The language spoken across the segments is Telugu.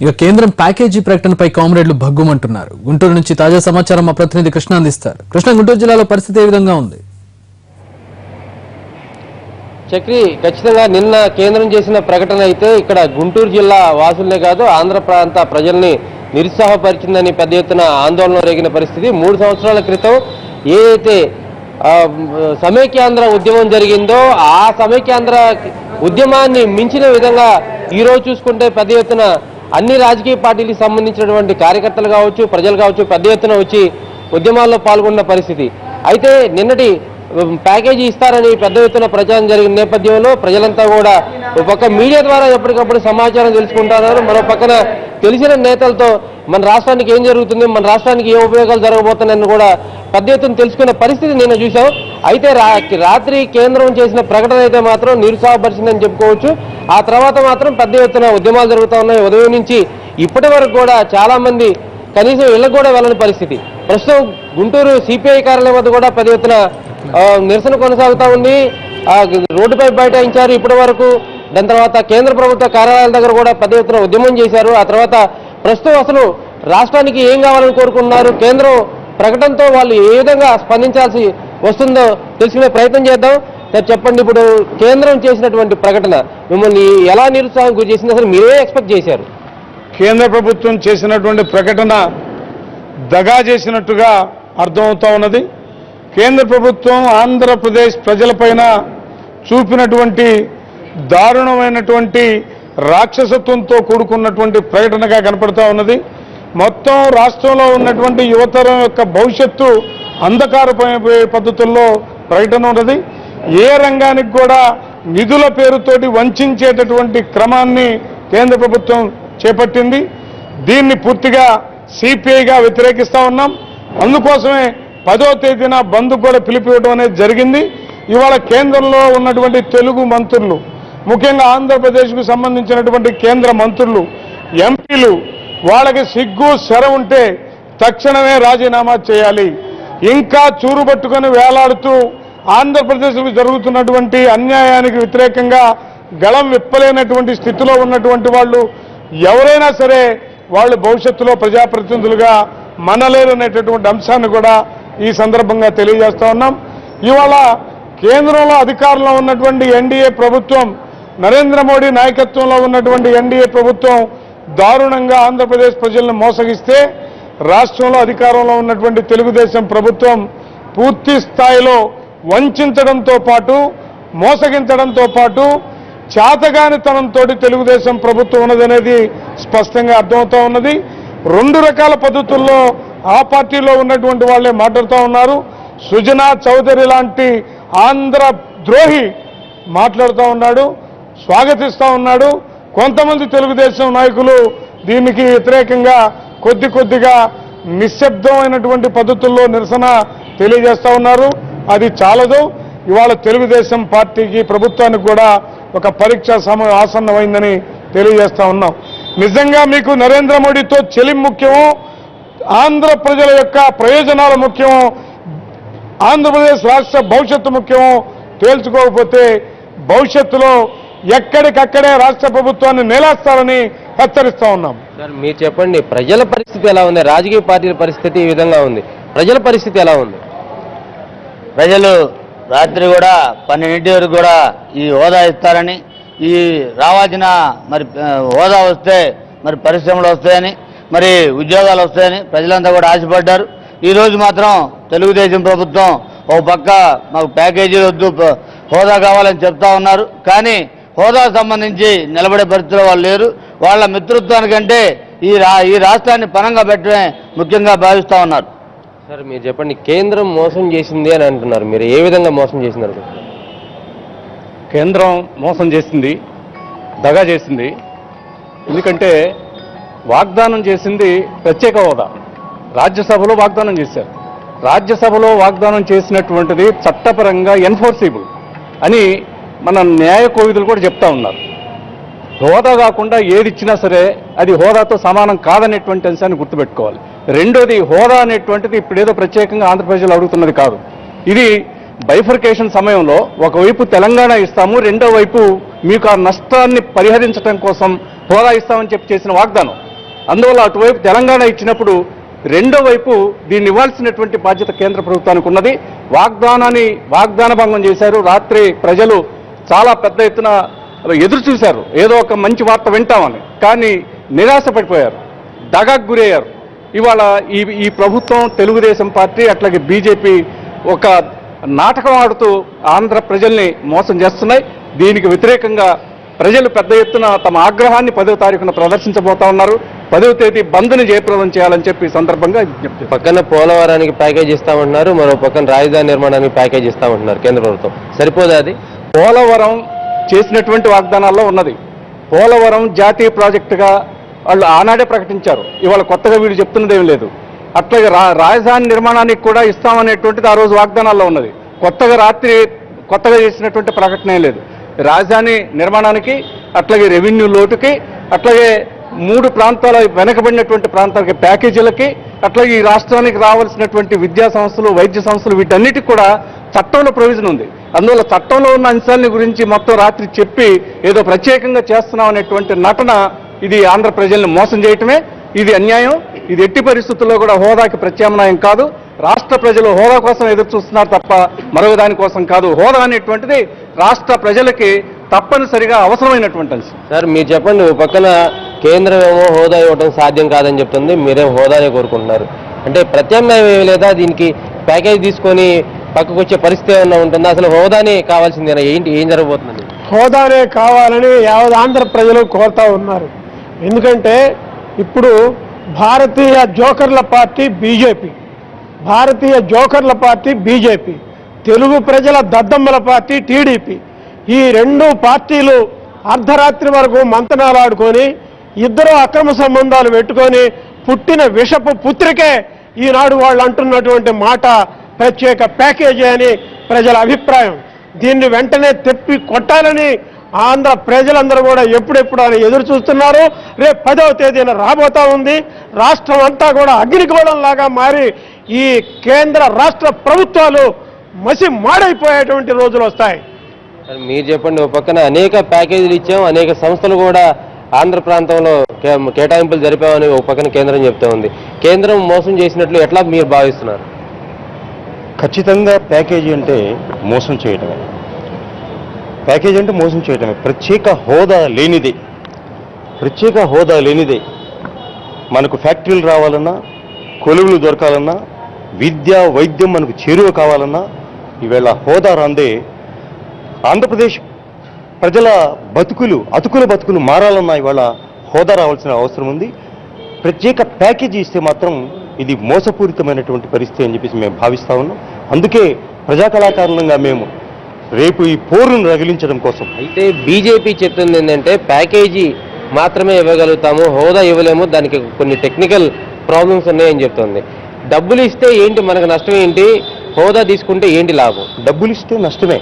ఇక కేంద్రం ప్యాకేజీ ప్రకటనపై కామ్రేడ్లు భగ్గుమంటున్నారు. గుంటూరు నుంచి తాజా సమాచారం మా ప్రతినిధి కృష్ణ అందిస్తారు. కృష్ణ, గుంటూరు జిల్లాలో పరిస్థితి ఏ విధంగా ఉంది? చక్రి, ఖచ్చితంగా నిన్న కేంద్రం చేసిన ప్రకటన అయితే ఇక్కడ గుంటూరు జిల్లా వాసులనే కాదు ఆంధ్ర ప్రాంత ప్రజల్ని నిరుత్సాహపరిచిందని పెద్ద ఎత్తున ఆందోళన రేగిన పరిస్థితి. 3 సంవత్సరాల క్రితం ఏదైతే సమైక్యాంధ్ర ఉద్యమం జరిగిందో ఆ సమైక్యాంధ్ర ఉద్యమాన్ని మించిన విధంగా ఈరోజు చూసుకుంటే పెద్ద ఎత్తున అన్ని రాజకీయ పార్టీలకు సంబంధించినటువంటి కార్యకర్తలు కావచ్చు, ప్రజలు కావచ్చు, పెద్ద ఎత్తున వచ్చి ఉద్యమాల్లో పాల్గొన్న పరిస్థితి. అయితే నిన్నటి ప్యాకేజీ ఇస్తారని పెద్ద ఎత్తున ప్రచారం జరిగిన నేపథ్యంలో ప్రజలంతా కూడా ఒక పక్క మీడియా ద్వారా ఎప్పటికప్పుడు సమాచారం తెలుసుకుంటున్నారు, మరో పక్కన తెలిసిన నేతలతో మన రాష్ట్రానికి ఏం జరుగుతుంది, మన రాష్ట్రానికి ఏ ఉపయోగాలు జరగబోతున్నాయని కూడా పెద్ద ఎత్తున తెలుసుకునే పరిస్థితి నిన్న చూసాం. అయితే రాత్రి కేంద్రం చేసిన ప్రకటన అయితే మాత్రం నిరుత్సాహపరిచిందని చెప్పుకోవచ్చు. ఆ తర్వాత మాత్రం పెద్ద ఎత్తున ఉద్యమాలు జరుగుతూ ఉన్నాయి. ఉదయం నుంచి ఇప్పటి వరకు కూడా చాలా మంది కనీసం ఇళ్లకు కూడా వెళ్ళని పరిస్థితి. ప్రస్తుతం గుంటూరు సిపిఐ కార్యాలయం వద్ద కూడా పెద్ద ఎత్తున నిరసన కొనసాగుతూ ఉంది. రోడ్డుపై బైఠాయించారు ఇప్పటి వరకు. దాని తర్వాత కేంద్ర ప్రభుత్వ కార్యాలయాల దగ్గర కూడా పెద్ద ఎత్తున ఉద్యమం చేశారు. ఆ తర్వాత ప్రస్తుతం అసలు రాష్ట్రానికి ఏం కావాలని కోరుకుంటున్నారు, కేంద్రం ప్రకటనతో వాళ్ళు ఏ విధంగా స్పందించాల్సి వస్తుందో తెలుసుకునే ప్రయత్నం చేద్దాం. చెప్పండి, ఇప్పుడు కేంద్రం చేసినటువంటి ప్రకటన మిమ్మల్ని ఎలా నిరుత్సాహం గురి చేసింది, అసలు మీరే ఎక్స్పెక్ట్ చేశారు? కేంద్ర ప్రభుత్వం చేసినటువంటి ప్రకటన దగా చేసినట్టుగా అర్థమవుతా ఉన్నది. కేంద్ర ప్రభుత్వం ఆంధ్రప్రదేశ్ ప్రజలపైన చూపినటువంటి దారుణమైనటువంటి రాక్షసత్వంతో కూడుకున్నటువంటి ప్రకటనగా కనపడుతూ ఉన్నది. మొత్తం రాష్ట్రంలో ఉన్నటువంటి యువతరం యొక్క భవిష్యత్తు అంధకారపోయే పద్ధతుల్లో ప్రకటన ఉన్నది. ఏ రంగానికి కూడా నిధుల పేరుతోటి వంచేటటువంటి క్రమాన్ని కేంద్ర ప్రభుత్వం చేపట్టింది. దీన్ని పూర్తిగా సిపిఐగా వ్యతిరేకిస్తా ఉన్నాం. అందుకోసమే 10వ తేదీన బంద్ కూడా పిలిపివ్వడం అనేది జరిగింది. ఇవాళ కేంద్రంలో ఉన్నటువంటి తెలుగు మంత్రులు, ముఖ్యంగా ఆంధ్రప్రదేశ్కు సంబంధించినటువంటి కేంద్ర మంత్రులు, ఎంపీలు, వాళ్ళకి సిగ్గు శర ఉంటే తక్షణమే రాజీనామా చేయాలి. ఇంకా చూరుబట్టుకొని వేలాడుతూ ఆంధ్రప్రదేశ్కు జరుగుతున్నటువంటి అన్యాయానికి వ్యతిరేకంగా గళం విప్పలేనటువంటి స్థితిలో ఉన్నటువంటి వాళ్ళు ఎవరైనా సరే వాళ్ళు భవిష్యత్తులో ప్రజాప్రతినిధులుగా మనలేరనేటటువంటి అంశాన్ని కూడా ఈ సందర్భంగా తెలియజేస్తా ఉన్నాం. ఇవాళ కేంద్రంలో అధికారంలో ఉన్నటువంటి ఎన్డీఏ ప్రభుత్వం, నరేంద్ర మోడీ నాయకత్వంలో ఉన్నటువంటి ఎన్డీఏ ప్రభుత్వం దారుణంగా ఆంధ్రప్రదేశ్ ప్రజలను మోసగిస్తే, రాష్ట్రంలో అధికారంలో ఉన్నటువంటి తెలుగుదేశం ప్రభుత్వం పూర్తి స్థాయిలో వంచడంతో పాటు, మోసగించడంతో పాటు చేతగానితనంతో తెలుగుదేశం ప్రభుత్వం ఉన్నదనేది స్పష్టంగా అర్థమవుతా ఉన్నది. 2 రకాల పద్ధతుల్లో ఆ పార్టీలో ఉన్నటువంటి వాళ్ళే మాట్లాడుతూ ఉన్నారు. సుజనా చౌదరి లాంటి ఆంధ్ర ద్రోహి మాట్లాడుతూ ఉన్నాడు, స్వాగతిస్తూ ఉన్నాడు. కొంతమంది తెలుగుదేశం నాయకులు దీనికి వ్యతిరేకంగా కొద్దిగా నిశ్శబ్దమైనటువంటి పద్ధతుల్లో నిరసన తెలియజేస్తూ ఉన్నారు. అది చాలదు. ఇవాళ తెలుగుదేశం పార్టీకి, ప్రభుత్వానికి కూడా ఒక పరీక్ష సమయం ఆసన్నమైందని తెలియజేస్తా ఉన్నాం. నిజంగా మీకు నరేంద్ర మోడీతో చెలిం ముఖ్యమో, ఆంధ్ర ప్రజల యొక్క ప్రయోజనాలు ముఖ్యమో, ఆంధ్రప్రదేశ్ రాష్ట్ర భవిష్యత్తు ముఖ్యమో తేల్చుకోకపోతే భవిష్యత్తులో ఎక్కడికక్కడే రాష్ట్ర ప్రభుత్వాన్ని నేలేస్తారని హెచ్చరిస్తా ఉన్నాం. సార్, మీరు చెప్పండి, ప్రజల పరిస్థితి ఎలా ఉంది? రాజకీయ పార్టీల పరిస్థితి ఈ విధంగా ఉంది, ప్రజల పరిస్థితి ఎలా ఉంది? ప్రజలు రాత్రి కూడా 12 వరకు కూడా ఈ హోదా ఇస్తారని, ఈ రావాల్సిన మరి హోదా వస్తే మరి పరిశ్రమలు వస్తాయని, మరి ఉద్యోగాలు వస్తాయని ప్రజలంతా కూడా ఆశపడ్డారు. ఈరోజు మాత్రం తెలుగుదేశం ప్రభుత్వం ఒక పక్క మాకు ప్యాకేజీ వద్దు, హోదా కావాలని చెప్తా ఉన్నారు. కానీ హోదా సంబంధించి నిలబడే పరిస్థితిలో వాళ్ళు లేరు. వాళ్ళ మిత్రత్వానికంటే ఈ రాష్ట్రాన్ని పణంగా పెట్టడమే ముఖ్యంగా భావిస్తూ ఉన్నారు. సార్, మీరు చెప్పండి, కేంద్రం మోసం చేసింది అని అంటున్నారు, మీరు ఏ విధంగా మోసం చేసినారు? కేంద్రం మోసం చేసింది, దగా చేసింది. ఎందుకంటే వాగ్దానం చేసింది ప్రత్యేక హోదా, రాజ్యసభలో వాగ్దానం చేశారు. రాజ్యసభలో వాగ్దానం చేసినటువంటిది చట్టపరంగా ఎన్ఫోర్సిబుల్ అని మన న్యాయ కోవిదులు కూడా చెప్తా ఉన్నారు. హోదా కాకుండా ఏది ఇచ్చినా సరే అది హోదాతో సమానం కాదనేటువంటి అంశాన్ని గుర్తుపెట్టుకోవాలి. రెండోది, హోదా అనేటువంటిది ఇప్పుడేదో ప్రత్యేకంగా ఆంధ్రప్రదేశ్లో అడుగుతున్నది కాదు. ఇది బైఫర్కేషన్ సమయంలో ఒకవైపు తెలంగాణ ఇస్తాము, రెండో వైపు మీకు ఆ నష్టాన్ని పరిహరించడం కోసం హోదా ఇస్తామని చెప్పి చేసిన వాగ్దానం. అందువల్ల అటువైపు తెలంగాణ ఇచ్చినప్పుడు రెండో వైపు దీన్ని ఇవ్వాల్సినటువంటి బాధ్యత కేంద్ర ప్రభుత్వానికి ఉన్నది. వాగ్దాన భంగం చేశారు. రాత్రి ప్రజలు చాలా పెద్ద ఎత్తున ఎదురు చూశారు, ఏదో ఒక మంచి వార్త వింటామని. కానీ నిరాశపడిపోయారు, దగాకు గురయ్యారు. ఇవాళ ఈ ప్రభుత్వం, తెలుగుదేశం పార్టీ అట్లాగే బీజేపీ ఒక నాటకం ఆడుతూ ఆంధ్ర ప్రజల్ని మోసం చేస్తున్నాయి. దీనికి వ్యతిరేకంగా ప్రజలు పెద్ద ఎత్తున తమ ఆగ్రహాన్ని 10వ తారీఖున ప్రదర్శించబోతా ఉన్నారు. 10వ తేదీ బంద్ని జయప్రదం చేయాలని చెప్పి ఈ సందర్భంగా విజ్ఞప్తి. పక్కన పోలవరానికి ప్యాకేజ్ ఇస్తామంటున్నారు, మరో పక్కన రాజధాని నిర్మాణానికి ప్యాకేజ్ ఇస్తామంటున్నారు కేంద్ర ప్రభుత్వం. సరిపోదా అది? పోలవరం చేసినటువంటి వాగ్దానాల్లో ఉన్నది. పోలవరం జాతీయ ప్రాజెక్టుగా వాళ్ళు ఆనాడే ప్రకటించారు. ఇవాళ కొత్తగా వీళ్ళు చెప్తున్నదేం లేదు. అట్లాగే రాజధాని నిర్మాణానికి కూడా ఇస్తామనేటువంటిది ఆ రోజు వాగ్దానాల్లో ఉన్నది. కొత్తగా చేసినటువంటి ప్రకటన లేదు. రాజధాని నిర్మాణానికి, అట్లాగే రెవెన్యూ లోటుకి, అట్లాగే 3 ప్రాంతాల వెనకబడినటువంటి ప్రాంతాలకి ప్యాకేజీలకి, అట్లాగే ఈ రాష్ట్రానికి రావాల్సినటువంటి విద్యా సంస్థలు, వైద్య సంస్థలు, వీటన్నిటికి కూడా చట్టంలో ప్రొవిజన్ ఉంది. అందువల్ల చట్టంలో ఉన్న అంశాలని గురించి మొత్తం రాత్రి చెప్పి ఏదో ప్రత్యేకంగా చేస్తున్నాం అనేటువంటి నటన, ఇది ఆంధ్ర ప్రజల్ని మోసం చేయటమే. ఇది అన్యాయం. ఇది ఎట్టి పరిస్థితుల్లో కూడా హోదాకి ప్రత్యామ్నాయం కాదు. రాష్ట్ర ప్రజలు హోదా కోసం ఎదురు చూస్తున్నారు తప్ప మరొక దానికోసం కాదు. హోదా అనేటువంటిది రాష్ట్ర ప్రజలకి తప్పనిసరిగా అవసరమైనటువంటి అంశం. సార్ మీరు చెప్పండి, పక్కన కేంద్రం ఏమో హోదా ఇవ్వడం సాధ్యం కాదని చెప్తుంది, మీరేమో హోదానే కోరుకుంటున్నారు. అంటే ప్రత్యామ్నాయం ఏమీ లేదా? దీనికి ప్యాకేజ్ తీసుకొని పక్కకు వచ్చే పరిస్థితి ఏమన్నా ఉంటుందా? అసలు హోదానే కావాల్సిందేనా? ఏం జరగబోతుంది? హోదానే కావాలని యావత్ ఆంధ్ర ప్రజలు కోరుతా ఉన్నారు. ఎందుకంటే ఇప్పుడు భారతీయ జోకర్ల పార్టీ బీజేపీ, తెలుగు ప్రజల దద్దమ్మల పార్టీ టీడీపీ, ఈ 2 పార్టీలు అర్ధరాత్రి వరకు మంతనాలు ఆడుకొని ఇద్దరు అక్రమ సంబంధాలు పెట్టుకొని పుట్టిన విషపు పుత్రికే ఈనాడు వాళ్ళు అంటున్నటువంటి మాట ప్రత్యేక ప్యాకేజీ అని ప్రజల అభిప్రాయం. దీన్ని వెంటనే తెప్పి కొట్టాలని ఆంధ్ర ప్రజలందరూ కూడా ఎప్పుడెప్పుడు అని ఎదురు చూస్తున్నారు. రేపు 10వ తేదీన రాబోతా ఉంది. రాష్ట్రం అంతా కూడా అగ్నిగోళంలాగా మారి ఈ కేంద్ర రాష్ట్ర ప్రభుత్వాలు మసి మాడైపోయేటువంటి రోజులు వస్తాయి. మీరు చెప్పండి, ఒక పక్కన అనేక ప్యాకేజీలు ఇచ్చాం, అనేక సంస్థలు కూడా ఆంధ్ర ప్రాంతంలో కేటాయింపులు జరిపామని ఒక పక్కన కేంద్రం చెప్తా ఉంది. కేంద్రం మోసం చేసినట్లు ఎట్లా మీరు భావిస్తున్నారు? ఖచ్చితంగా ప్యాకేజీ అంటే మోసం చేయటమే. ప్రత్యేక హోదా లేనిదే మనకు ఫ్యాక్టరీలు రావాలన్నా, కొలువులు దొరకాలన్నా, విద్య వైద్యం మనకు చేరువ కావాలన్నా ఈవేళ హోదా రాందే ఆంధ్రప్రదేశ్ ప్రజల అతుకుల బతుకులు మారాలన్నా ఇవాళ హోదా రావాల్సిన అవసరం ఉంది. ప్రత్యేక ప్యాకేజీ ఇస్తే మాత్రం ఇది మోసపూరితమైనటువంటి పరిస్థితి అని చెప్పేసి మేము భావిస్తా ఉన్నాం. అందుకే ప్రజా కళాకారులంగా మేము రేపు ఈ పోరును రగిలించడం కోసం. అయితే బీజేపీ చెప్తుంది ఏంటంటే ప్యాకేజీ మాత్రమే ఇవ్వగలుగుతాము, హోదా ఇవ్వలేము, దానికి కొన్ని టెక్నికల్ ప్రాబ్లమ్స్ ఉన్నాయని చెప్తుంది. డబ్బులు ఇస్తే ఏంటి మనకు నష్టం ఏంటి? హోదా తీసుకుంటే ఏంటి లాభం? డబ్బులు ఇస్తే నష్టమే.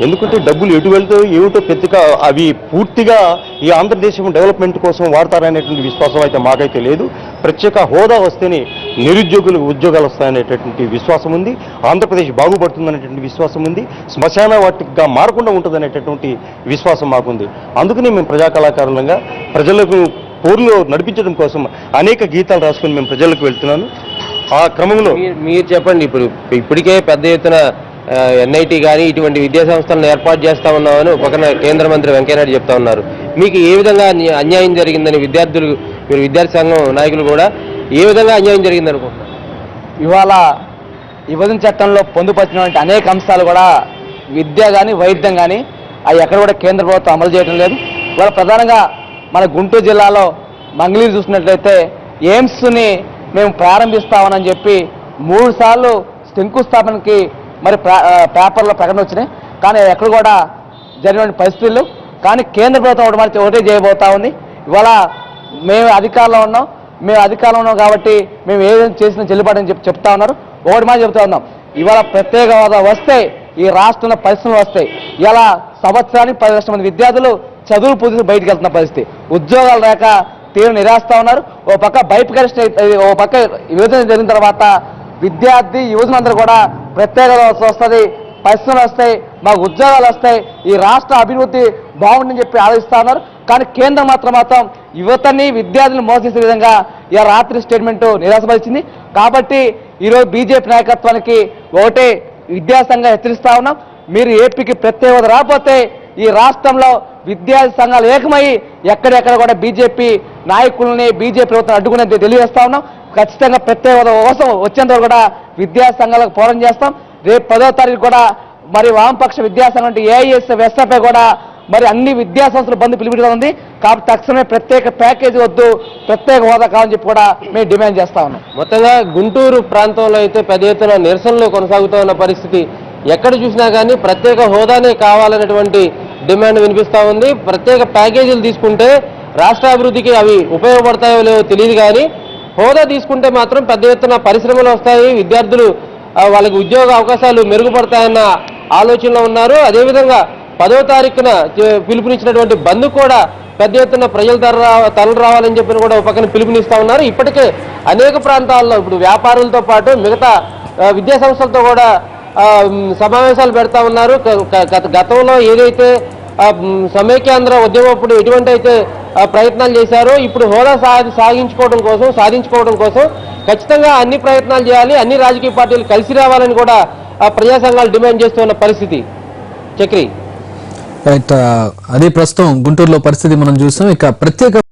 ఎందుకంటే డబ్బులు ఎటు వెళ్తాయో ఏమిటో పెద్దగా అవి పూర్తిగా ఈ ఆంధ్రదేశం డెవలప్మెంట్ కోసం వాడతారనేటువంటి విశ్వాసం అయితే మాకైతే లేదు. ప్రత్యేక హోదా వస్తేనే నిరుద్యోగులకు ఉద్యోగాలు వస్తాయనేటటువంటి విశ్వాసం ఉంది. ఆంధ్రప్రదేశ్ బాగుపడుతుందనేటువంటి విశ్వాసం ఉంది. శ్మశాన వాటిగా మారకుండా ఉంటుందనేటటువంటి విశ్వాసం మాకుంది. అందుకని మేము ప్రజా కళాకారులంగా ప్రజలకు పోరులో నడిపించడం కోసం అనేక గీతాలు రాసుకొని మేము ప్రజలకు వెళ్తున్నాను. ఆ క్రమంలో మీరు చెప్పండి, ఇప్పటికే పెద్ద ఎత్తున ఎన్ఐటి కానీ ఇటువంటి విద్యా సంస్థలను ఏర్పాటు చేస్తా ఉన్నామని ఒక పక్కన కేంద్ర మంత్రి వెంకయ్యనాయుడు చెప్తా ఉన్నారు. మీకు ఏ విధంగా అన్యాయం జరిగిందని మీరు విద్యార్థి సంఘం నాయకులు కూడా ఏ విధంగా అన్యాయం జరిగింది అనుకుంటున్నారు? ఇవాళ విభజన చట్టంలో పొందుపరిచినటువంటి అనేక అంశాలు కూడా విద్య కానీ వైద్యం కానీ అవి ఎక్కడ కూడా కేంద్ర ప్రభుత్వం అమలు చేయడం లేదు. ఇవాళ ప్రధానంగా మన గుంటూరు జిల్లాలో మంగళగిరి చూసినట్లయితే ఎయిమ్స్ని మేము ప్రారంభిస్తామని చెప్పి 3 సార్లు శంకుస్థాపనకి మరి పేపర్లో ప్రకటన వచ్చినాయి. కానీ ఎక్కడ కూడా జరిగిన పరిస్థితులు. కానీ కేంద్ర ప్రభుత్వం ఒకటే చేయబోతా ఉంది. ఇవాళ మేము అధికారంలో ఉన్నాం కాబట్టి మేము ఏదైనా చేసిన చెల్లుబాటు అని చెప్తా ఉన్నారు. ఒకటి మాట చెప్తా ఉన్నాం, ఇవాళ ప్రత్యేక హోదా వస్తే ఈ రాష్ట్రంలో పరిశ్రమలు వస్తాయి. ఇలా సంవత్సరానికి 10 లక్షల మంది విద్యార్థులు చదువులు పూర్తి బయటకు వెళ్తున్న పరిస్థితి. ఉద్యోగాలు లేక తీవ్ర నిరాశతా ఉన్నారు. ఓ పక్క ఓ పక్క విభజన జరిగిన తర్వాత విద్యార్థి యువజనందరూ కూడా ప్రత్యేక వస్తుంది, పరిశ్రమలు వస్తాయి, మాకు ఉద్యోగాలు వస్తాయి, ఈ రాష్ట్ర అభివృద్ధి బాగుండని చెప్పి ఆలోచిస్తా ఉన్నారు. కానీ కేంద్రం మాత్రం యువతని విద్యార్థులను మోసేసే విధంగా ఇలా రాత్రి స్టేట్మెంట్ నిరాశపరిచింది. కాబట్టి ఈరోజు బీజేపీ నాయకత్వానికి ఒకటే విద్యాసంఘం హెచ్చరిస్తా ఉన్నాం, మీరు ఏపీకి ప్రత్యేక హోదా రాకపోతే ఈ రాష్ట్రంలో విద్యార్థి సంఘాలు ఏకమై ఎక్కడెక్కడ కూడా బీజేపీ నాయకుల్ని బీజేపీ ప్రభుత్వం అడ్డుకునేది తెలియజేస్తా ఉన్నాం. ఖచ్చితంగా ప్రత్యేక హోదా కోసం వచ్చేంత కూడా విద్యా సంఘాలకు పోరాటం చేస్తాం. రేపు 10వ తారీఖు కూడా మరి వామపక్ష విద్యాసంఘం అంటే ఏఐఎస్ వెస్టపై కూడా మరి అన్ని విద్యా సంస్థలు బంద్ పిలుపుగా ఉంది. కాబట్టి తక్షణమే ప్రత్యేక ప్యాకేజీ వద్దు, ప్రత్యేక హోదా కావాలని చెప్పి కూడా మేము డిమాండ్ చేస్తా ఉన్నాం. మొత్తంగా గుంటూరు ప్రాంతంలో అయితే పెద్ద ఎత్తున నిరసనలు కొనసాగుతూ ఉన్న పరిస్థితి. ఎక్కడ చూసినా కానీ ప్రత్యేక హోదానే కావాలనేటువంటి డిమాండ్ వినిపిస్తూ ఉంది. ప్రత్యేక ప్యాకేజీలు తీసుకుంటే రాష్ట్ర అభివృద్ధికి అవి ఉపయోగపడతాయో లేవో తెలియదు, కానీ హోదా తీసుకుంటే మాత్రం పెద్ద ఎత్తున పరిశ్రమలు వస్తాయి, విద్యార్థులు వాళ్ళకి ఉద్యోగ అవకాశాలు మెరుగుపడతాయన్న ఆలోచనలో ఉన్నారు. అదేవిధంగా 10వ తారీఖున పిలుపునిచ్చినటువంటి బంద్ కూడా పెద్ద ఎత్తున ప్రజల తరలి రావాలని చెప్పిన కూడా ఒక పక్కన పిలుపునిస్తా ఉన్నారు. ఇప్పటికే అనేక ప్రాంతాల్లో ఇప్పుడు వ్యాపారులతో పాటు మిగతా విద్యా సంస్థలతో కూడా సమావేశాలు పెడతా ఉన్నారు. గతంలో ఏదైతే సమైక్యాంధ్ర ఉద్యమప్పుడు ఎటువంటి అయితే ప్రయత్నాలు చేశారో ఇప్పుడు హోదా సాధించుకోవడం కోసం ఖచ్చితంగా అన్ని ప్రయత్నాలు చేయాలి, అన్ని రాజకీయ పార్టీలు కలిసి రావాలని కూడా ప్రజా సంఘాలు డిమాండ్ చేస్తున్న పరిస్థితి. చక్రి రైట్, అదే ప్రస్తుతం గుంటూరులో పరిస్థితి మనం చూస్తాం. ఇక ప్రత్యేక